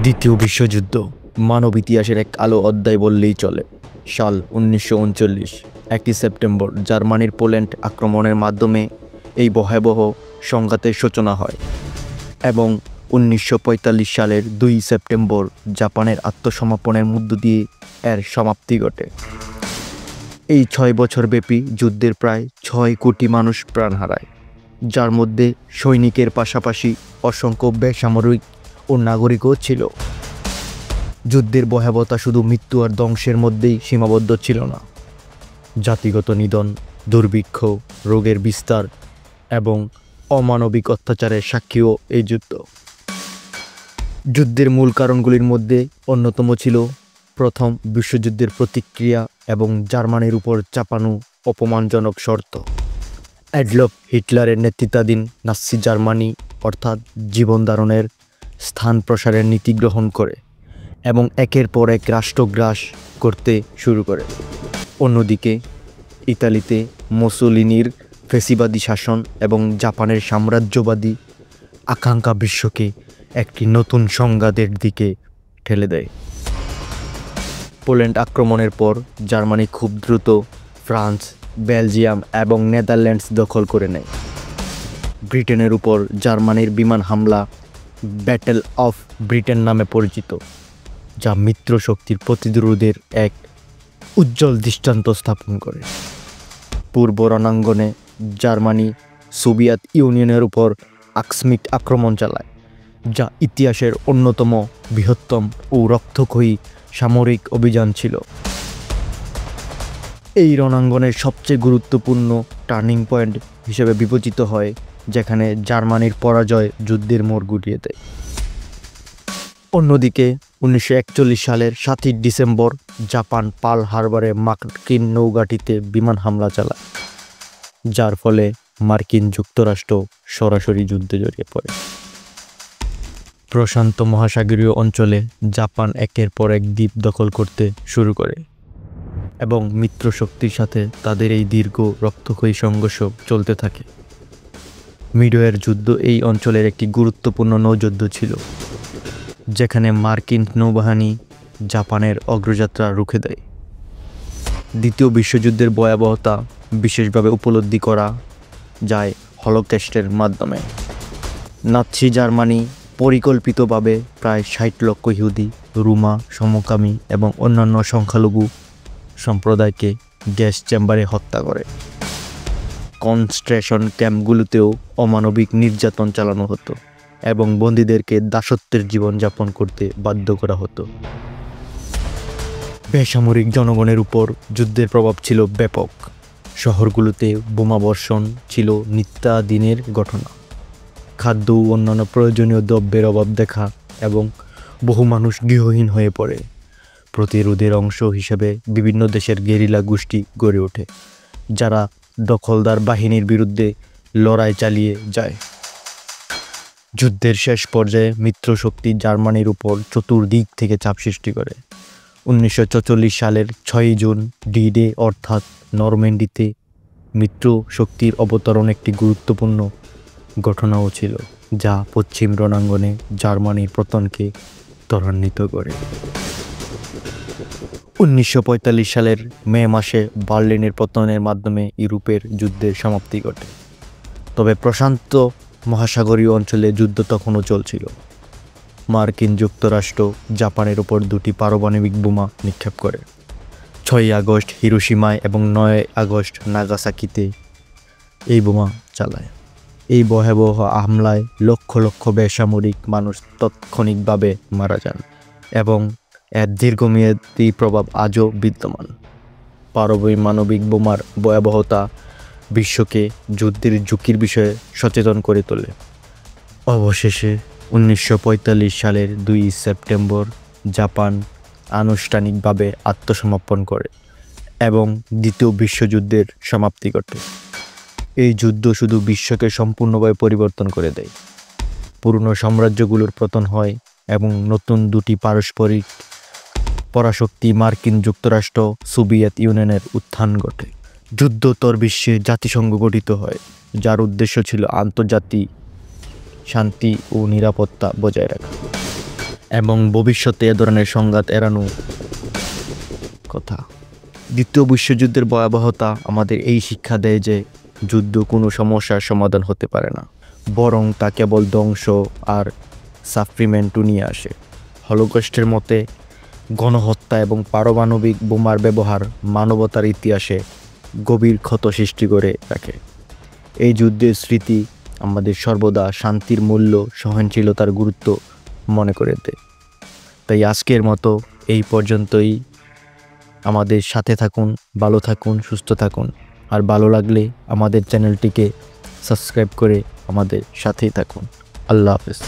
দ্বিতীয় বিশ্বযুদ্ধ মানব ইতিহাসের এক আলো অধ্যায় বললেই চলে। সাল 1939, 1 সেপ্টেম্বর জার্মানির পোল্যান্ড আক্রমণের মাধ্যমে এই ভয়াবহ সংঘাতের সূচনা হয় এবং 1945 সালের 2 সেপ্টেম্বর জাপানের আত্মসমর্পণের মধ্য দিয়ে এর সমাপ্তি ঘটে। এই 6 বছরব্যাপী যুদ্ধের প্রায় 6 কোটি মানুষ প্রাণ হারায়, যার মধ্যে সৈনিকের পাশাপাশি অসংখ্য বেসামরিক ও নাগরিকও ছিল। যুদ্ধের ভয়াবহতা শুধু মৃত্যু আর ধ্বংসের মধ্যেই সীমাবদ্ধ ছিল না। জাতিগত নিধন, দুর্ভিক্ষ, রোগের বিস্তার এবং অমানবিক অত্যাচারের সাক্ষীও এই যুদ্ধ। যুদ্ধের মূল কারণগুলির মধ্যে অন্যতম ছিল প্রথম বিশ্বযুদ্ধের প্রতিক্রিয়া এবং জার্মানির উপর চাপানো অপমানজনক শর্ত। অ্যাডলফ হিটলারের নেতৃত্বাধীন নাৎসি জার্মানি অর্থাৎ জীবনধারণের স্থান প্রসারের নীতি গ্রহণ করে এবং একের পর এক রাষ্ট্র গ্রাস করতে শুরু করে। অন্যদিকে ইতালিতে মুসোলিনির ফ্যাসিবাদী শাসন এবং জাপানের সাম্রাজ্যবাদী আকাঙ্ক্ষা বিশ্বকে একটি নতুন সংঘাতের দিকে ঠেলে দেয়। পোল্যান্ড আক্রমণের পর জার্মানি খুব দ্রুত ফ্রান্স, বেলজিয়াম এবং নেদারল্যান্ডস দখল করে নেয়। ব্রিটেনের উপর জার্মানির বিমান হামলা ব্যাটেল অফ ব্রিটেন নামে পরিচিত, যা মিত্র শক্তির প্রতিরোধের এক উজ্জ্বল দৃষ্টান্ত স্থাপন করে। পূর্ব রণাঙ্গনে জার্মানি সোভিয়েত ইউনিয়নের উপর আকস্মিক আক্রমণ চালায়, যা ইতিহাসের অন্যতম বৃহত্তম ও রক্তক্ষয়ী সামরিক অভিযান ছিল। এই রণাঙ্গনের সবচেয়ে গুরুত্বপূর্ণ টার্নিং পয়েন্ট হিসেবে বিবেচিত হয়, যেখানে জার্মানির পরাজয় যুদ্ধের মোড় ঘুরিয়ে দেয়। অন্যদিকে 1941 সালের 7 ডিসেম্বর জাপান পার্ল হারবারে মার্কিন নৌঘাঁটিতে বিমান হামলা চালায়, যার ফলে মার্কিন যুক্তরাষ্ট্র সরাসরি যুদ্ধে জড়িয়ে পড়ে। প্রশান্ত মহাসাগরীয় অঞ্চলে জাপান একের পর এক দ্বীপ দখল করতে শুরু করে এবং মিত্র শক্তির সাথে তাদের এই দীর্ঘ রক্তক্ষয়ী সংঘর্ষ চলতে থাকে। মিডওয়ের যুদ্ধ এই অঞ্চলের একটি গুরুত্বপূর্ণ নৌযুদ্ধ ছিল, যেখানে মার্কিন নৌবাহিনী জাপানের অগ্রযাত্রা রুখে দেয়। দ্বিতীয় বিশ্বযুদ্ধের ভয়াবহতা বিশেষভাবে উপলব্ধি করা যায় হলোকস্টের মাধ্যমে। নাৎসি জার্মানি পরিকল্পিতভাবে প্রায় 60 লক্ষ ইহুদি, রোমা, সমকামী এবং অন্যান্য সংখ্যালঘু সম্প্রদায়কে গ্যাস চেম্বারে হত্যা করে। কনসেন্ট্রেশন ক্যাম্পগুলোতেও অমানবিক নির্যাতন চালানো হতো এবং বন্দীদেরকে দাসত্বের জীবনযাপন করতে বাধ্য করা হতো। বেসামরিক জনগণের উপর যুদ্ধের প্রভাব ছিল ব্যাপক। শহরগুলোতে বোমাবর্ষণ ছিল নিত্যদিনের ঘটনা। খাদ্য ও অন্যান্য প্রয়োজনীয় দ্রব্যের অভাব দেখা এবং বহু মানুষ গৃহহীন হয়ে পড়ে। প্রতিরোধের অংশ হিসেবে বিভিন্ন দেশের গেরিলা গোষ্ঠী গড়ে ওঠে, যারা দখলদার বাহিনীর বিরুদ্ধে লড়াই চালিয়ে যায়। যুদ্ধের শেষ পর্যায়ে মিত্রশক্তি জার্মানির উপর চতুর্দিক থেকে চাপ সৃষ্টি করে। 1944 সালের 6 জুন ডি-ডে অর্থাৎ নরম্যান্ডিতে মিত্র শক্তির অবতরণ একটি গুরুত্বপূর্ণ ঘটনাও ছিল, যা পশ্চিম রণাঙ্গনে জার্মানির পতনকে ত্বরান্বিত করে। 1945 সালের মে মাসে বার্লিনের পতনের মাধ্যমে ইউরোপের যুদ্ধের সমাপ্তি ঘটে। তবে প্রশান্ত মহাসাগরীয় অঞ্চলে যুদ্ধ তখনও চলছিল। মার্কিন যুক্তরাষ্ট্র জাপানের উপর 2টি পারমাণবিক বোমা নিক্ষেপ করে। 6 আগস্ট হিরোশিমায় এবং 9 আগস্ট নাগাসাকিতে এই বোমা চালায়। এই ভয়াবহ হামলায় লক্ষ লক্ষ বেসামরিক মানুষ তাৎক্ষণিকভাবে মারা যান এবং এর দীর্ঘমেয়াদী প্রভাব আজও বিদ্যমান। পারমাণবিক বোমার ভয়াবহতা বিশ্বকে যুদ্ধের ঝুঁকির বিষয়ে সচেতন করে তোলে। অবশেষে 1945 সালের 2 সেপ্টেম্বর জাপান আনুষ্ঠানিকভাবে আত্মসমর্পণ করে এবং দ্বিতীয় বিশ্বযুদ্ধের সমাপ্তি ঘটে। এই যুদ্ধ শুধু বিশ্বকে সম্পূর্ণভাবে পরিবর্তন করে দেয়। পুরনো সাম্রাজ্যগুলোর পতন হয় এবং নতুন 2টি পারস্পরিক পরাশক্তি মার্কিন যুক্তরাষ্ট্র, সোভিয়েত ইউনিয়নের উত্থান ঘটে। যুদ্ধোত্তর বিশ্বে জাতিসংঘ গঠিত হয়, যার উদ্দেশ্য ছিল আন্তর্জাতিক শান্তি ও নিরাপত্তা বজায় রাখা এবং ভবিষ্যতে এ ধরনের সংঘাত এড়ানো কথা। দ্বিতীয় বিশ্বযুদ্ধের ভয়াবহতা আমাদের এই শিক্ষা দেয় যে যুদ্ধ কোনো সমস্যার সমাধান হতে পারে না, বরং তা কেবল ধ্বংস আর সাফরিমেন্টও নিয়ে আসে। হলোকস্টের মতে গণহত্যা এবং পারমাণবিক বোমার ব্যবহার মানবতার ইতিহাসে গভীর ক্ষত সৃষ্টি করে রাখে। এই যুদ্ধের স্মৃতি আমাদের সর্বদা শান্তির মূল্য, সহনশীলতার গুরুত্ব মনে করে দেয়। তাই আজকের মতো এই পর্যন্তই। আমাদের সাথে থাকুন, ভালো থাকুন, সুস্থ থাকুন। আর ভালো লাগলে আমাদের চ্যানেলটিকে সাবস্ক্রাইব করে আমাদের সাথেই থাকুন। আল্লাহ হাফেজ।